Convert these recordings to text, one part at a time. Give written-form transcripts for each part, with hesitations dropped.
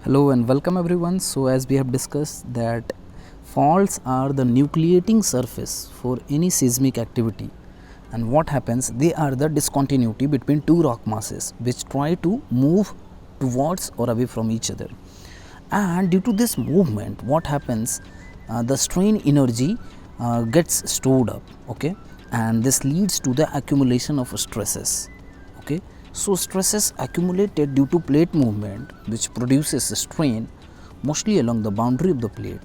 Hello and welcome everyone. So as we have discussed that faults are the nucleating surface for any seismic activity, and what happens, they are the discontinuity between two rock masses which try to move towards or away from each other. And due to this movement, what happens, the strain energy gets stored up, okay, and this leads to the accumulation of stresses, okay. So stresses accumulated due to plate movement which produces a strain mostly along the boundary of the plate,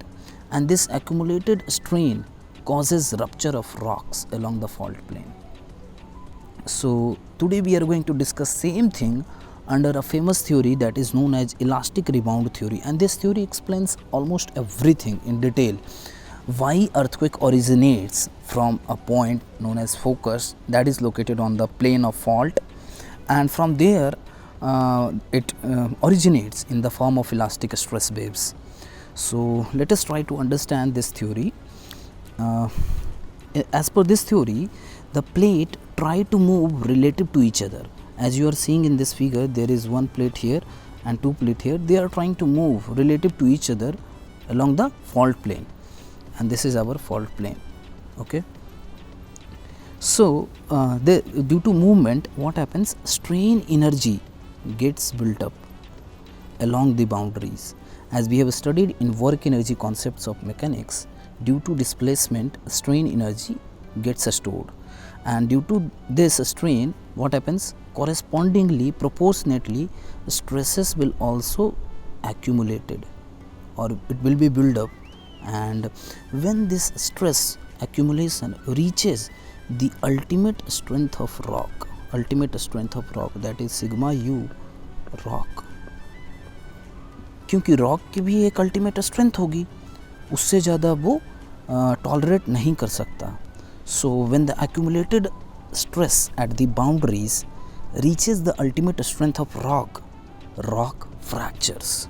and this accumulated strain causes rupture of rocks along the fault plane. So today we are going to discuss same thing under a famous theory that is known as elastic rebound theory, and this theory explains almost everything in detail. Why earthquake originates from a point known as focus that is located on the plane of fault, and from there it originates in the form of elastic stress waves. So let us try to understand this theory. As per this theory, the plate try to move relative to each other. As you are seeing in this figure, there is one plate here and two plate here. They are trying to move relative to each other along the fault plane, and this is our fault plane, okay. So due to movement, what happens, strain energy gets built up along the boundaries. As we have studied in work energy concepts of mechanics, due to displacement, strain energy gets stored, and due to this strain, what happens, correspondingly, proportionately, stresses will also accumulated or it will be built up, and when this stress accumulation reaches the ultimate strength of rock, that is sigma u rock, क्योंकि rock की भी एक ultimate strength होगी, उससे ज़्यादा वो tolerate नहीं कर सकता. So when the accumulated stress at the boundaries reaches the ultimate strength of rock fractures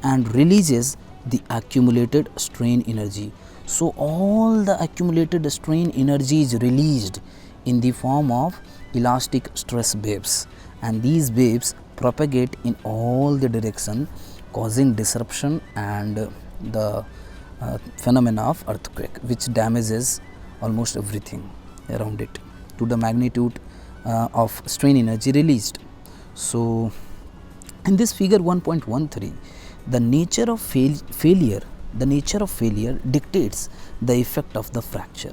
and releases the accumulated strain energy. So all the accumulated strain energy is released in the form of elastic stress waves, and these waves propagate in all the direction, causing disruption and the phenomena of earthquake, which damages almost everything around it to the magnitude of strain energy released. So in this figure 1.13, the nature of failure dictates the effect of the fracture.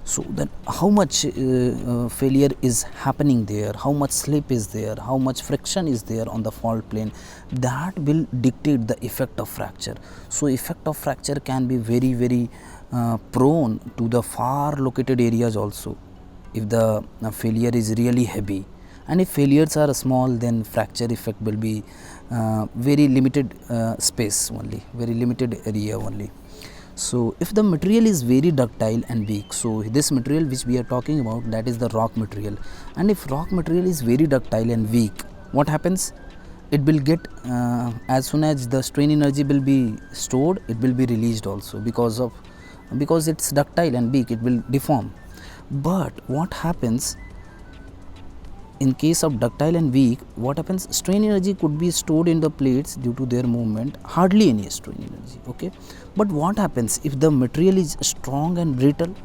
So then how much failure is happening there, how much slip is there, how much friction is there on the fault plane, that will dictate the effect of fracture. So effect of fracture can be very prone to the far located areas also if the failure is really heavy, and if failures are small, then fracture effect will be very limited space only, very limited area only. So if the material is very ductile and weak, so this material which we are talking about, that is the rock material, and if rock material is very ductile and weak, what happens, it will get as soon as the strain energy will be stored, it will be released also, because it's ductile and weak, it will deform. But what happens in case of ductile and weak, what happens, strain energy could be stored in the plates due to their movement, hardly any strain energy, okay. But what happens if the material is strong and brittle?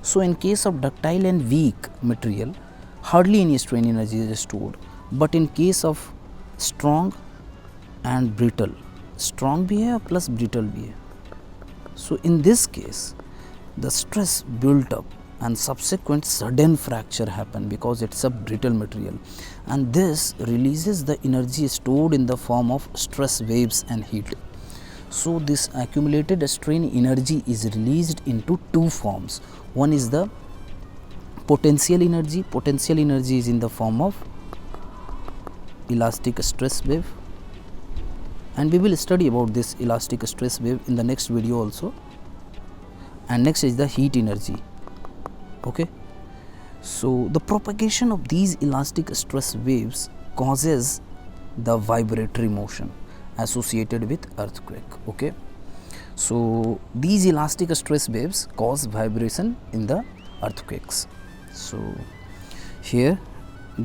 So in case of ductile and weak material, hardly any strain energy is stored, but in case of strong and brittle, strong bhi hai plus brittle bhi hai, so in this case the stress built up and subsequent sudden fracture happen because it's a brittle material, and this releases the energy stored in the form of stress waves and heat. So this accumulated strain energy is released into two forms. One is the potential energy is in the form of elastic stress wave, and we will study about this elastic stress wave in the next video also. And next is the heat energy, okay. So the propagation of these elastic stress waves causes the vibratory motion associated with earthquake, okay. So these elastic stress waves cause vibration in the earthquakes. So here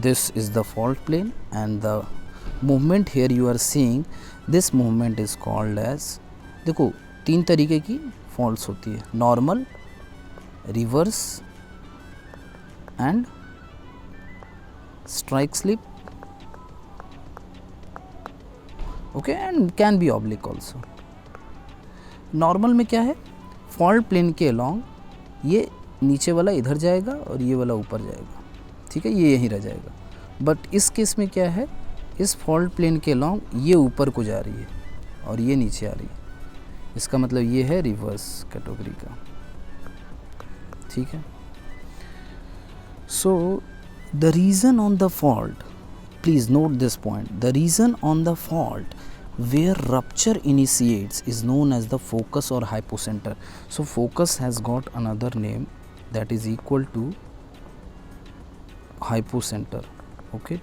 this is the fault plane, and the movement here you are seeing, this movement is called as, देखो 3 तरीके की faults होती है, normal, reverse and strike slip, okay, and can be oblique also. Normal में क्या है, fault plane के along ये नीचे वाला इधर जाएगा और ये वाला ऊपर जाएगा, ठीक है, ये यहीं रह जाएगा। बट इस केस में क्या है, इस फॉल्ट प्लेन के अलॉन्ग ये ऊपर को जा रही है और ये नीचे आ रही है, इसका मतलब ये है रिवर्स कैटेगरी का, ठीक है। So the reason on the fault, please note this point, the reason on the fault where rupture initiates is known as the focus or hypocenter. So focus has got another name that is equal to hypocenter, okay.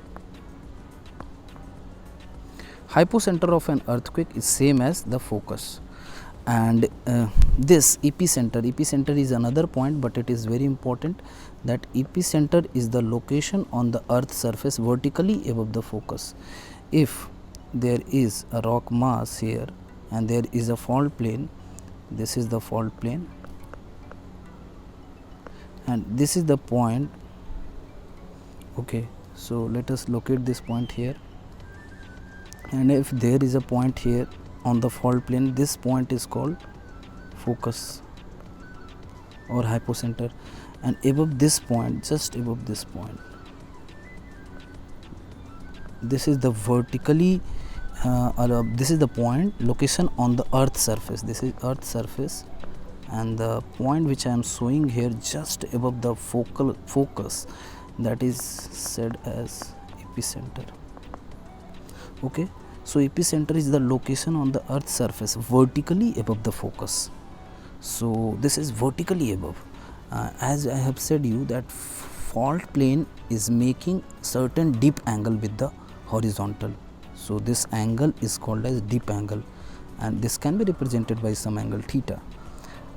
Hypocenter of an earthquake is same as the focus, and this epicenter is another point, but it is very important that epicenter is the location on the earth surface vertically above the focus. If there is a rock mass here and there is a fault plane, this is the fault plane and this is the point, okay. So let us locate this point here, and if there is a point here on the fault plane, this point is called focus or hypocenter, and above this point, just above this point, this is the vertically this is the point location on the earth surface, this is earth surface, and the point which I am showing here just above the focus, that is said as epicenter, okay. So epicenter is the location on the earth surface vertically above the focus. So this is vertically above. As I have said you that fault plane is making certain dip angle with the horizontal. So this angle is called as dip angle, and this can be represented by some angle theta,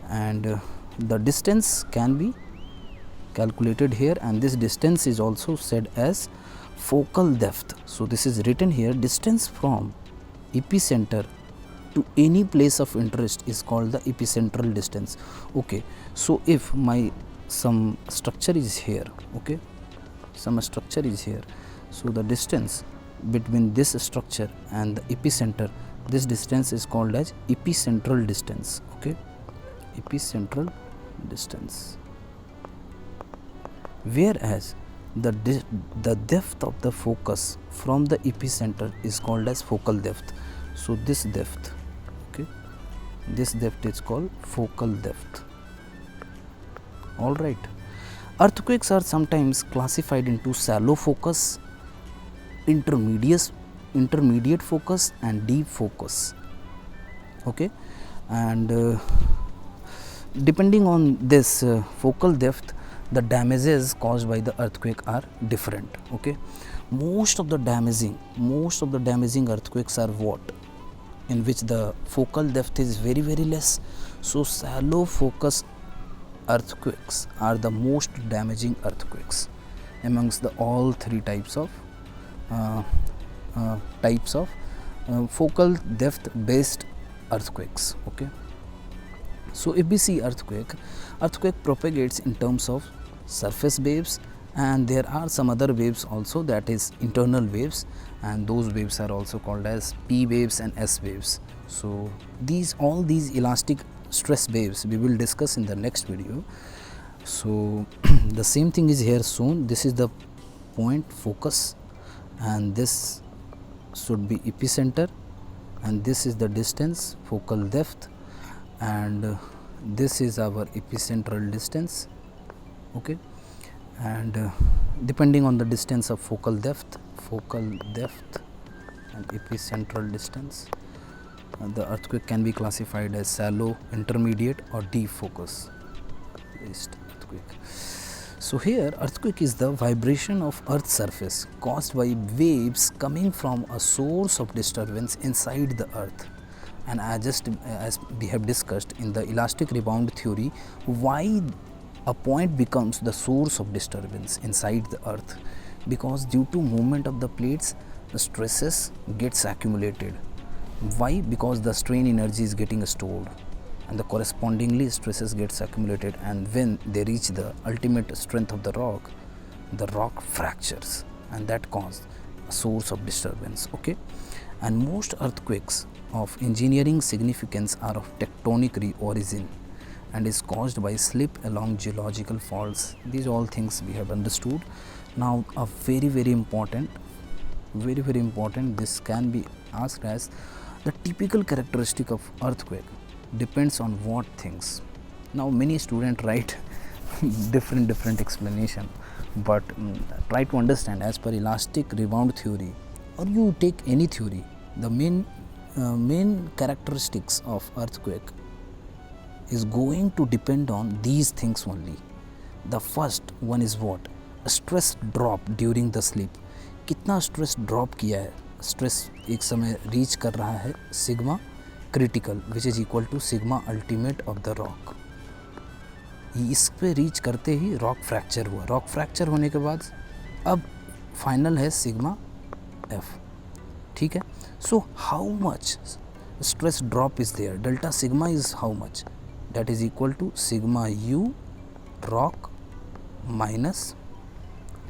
and the distance can be calculated here, and this distance is also said as focal depth. So this is written here, distance from epicenter to any place of interest is called the epicentral distance, okay. So if my some structure is here, okay, some structure is here, so the distance between this structure and the epicenter, this distance is called as epicentral distance, okay, epicentral distance. Whereas the depth of the focus from the epicenter is called as focal depth. So this depth, okay, this depth is called focal depth. All right. Earthquakes are sometimes classified into shallow focus, intermediate focus and deep focus, okay, and depending on this focal depth, the damages caused by the earthquake are different, okay. Most of the damaging earthquakes are what, in which the focal depth is very less. So shallow focus earthquakes are the most damaging earthquakes amongst the all three types of focal depth based earthquakes, okay. So if we see earthquake propagates in terms of surface waves, and there are some other waves also, that is internal waves, and those waves are also called as P waves and S waves. So all these elastic stress waves we will discuss in the next video. So the same thing is here shown, this is the point focus, and this should be epicenter, and this is the distance focal depth, and this is our epicentral distance, okay, and depending on the distance of focal depth and epicentral distance, the earthquake can be classified as shallow, intermediate or deep focus based earthquake. So here earthquake is the vibration of earth surface caused by waves coming from a source of disturbance inside the earth. And as we have discussed in the elastic rebound theory, why a point becomes the source of disturbance inside the earth. Because due to movement of the plates, the stresses gets accumulated. Why? Because the strain energy is getting stored, and the correspondingly stresses gets accumulated, and when they reach the ultimate strength of the rock fractures, and that causes a source of disturbance. Okay, and most earthquakes of engineering significance are of tectonic origin and is caused by slip along geological faults. These all things we have understood. Now a very important, this can be asked as the typical characteristic of earthquake depends on what things. Now many students write different explanation, but try to understand as per elastic rebound theory, or you take any theory, the main characteristics of earthquake is going to depend on these things only. The first one is what? Stress drop during the sleep. कितना stress drop किया है, stress एक समय reach कर रहा है sigma critical which is equal to sigma ultimate of the rock. इस पे रीच करते ही रॉक फ्रैक्चर हुआ. रॉक फ्रैक्चर होने के बाद अब फाइनल है सिग्मा एफ. ठीक है. So how much stress drop is there? Delta sigma is how much? That is equal to sigma u rock minus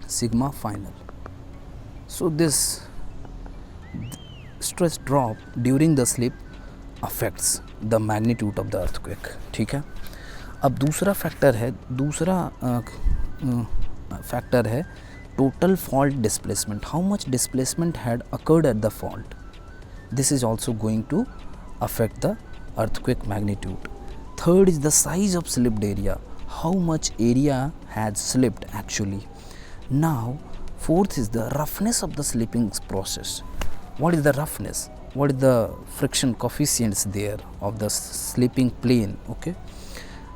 sigma final. So this stress drop during the sleep affects the magnitude of the earthquake. ठीक है. अब दूसरा factor है total fault displacement. How much displacement had occurred at the fault? This is also going to affect the earthquake magnitude. Third is the size of slipped area. How much area had slipped actually? Now fourth is the roughness of the slipping process. What is the roughness? What is the friction coefficients there of the slipping plane? Okay.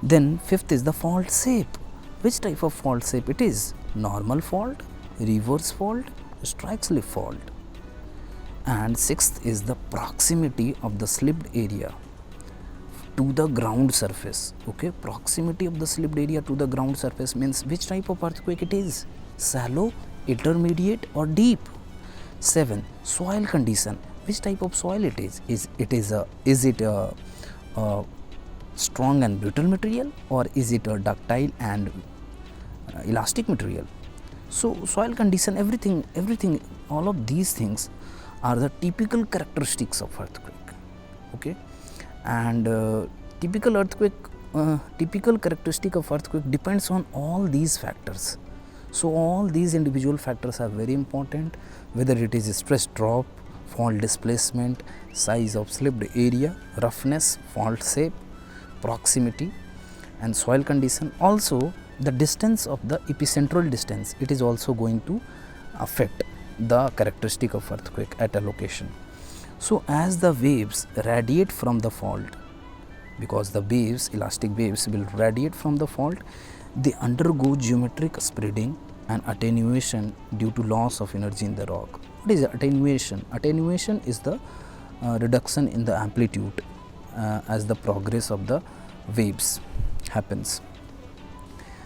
Then fifth is the fault shape. Which type of fault shape it is? Normal fault, reverse fault, strike slip fault. And sixth is the proximity of the slipped area to the ground surface. Okay, proximity of the slipped area to the ground surface means which type of earthquake it is, shallow, intermediate or deep. 7. Soil condition. Which type of soil it is? Is it a strong and brittle material, or is it a ductile and elastic material? So soil condition, everything, all of these things are the typical characteristics of earthquake. Okay, and typical characteristic of earthquake depends on all these factors. So all these individual factors are very important, whether it is stress drop, fault displacement, size of slipped area, roughness, fault shape, proximity and soil condition. Also the distance of the epicentral distance, it is also going to affect the characteristic of earthquake at a location. So as the waves radiate from the fault, because the waves, elastic waves will radiate from the fault, they undergo geometric spreading and attenuation due to loss of energy in the rock. What is attenuation? Attenuation is the reduction in the amplitude as the progress of the waves happens.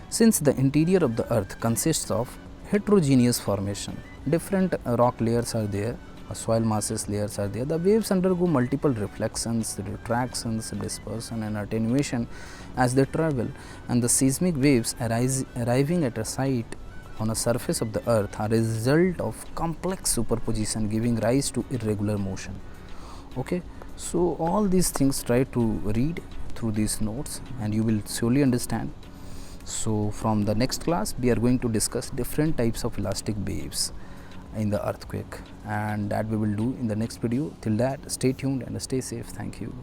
Since the interior of the earth consists of heterogeneous formation, different rock layers are there, soil masses layers are there, the waves undergo multiple reflections, retractions, dispersion and attenuation as they travel, and the seismic waves arriving at a site on a surface of the earth are a result of complex superposition giving rise to irregular motion. Okay, so all these things try to read through these notes and you will surely understand. So from the next class we are going to discuss different types of elastic waves in the earthquake, and that we will do in the next video. Till that, stay tuned and stay safe. Thank you.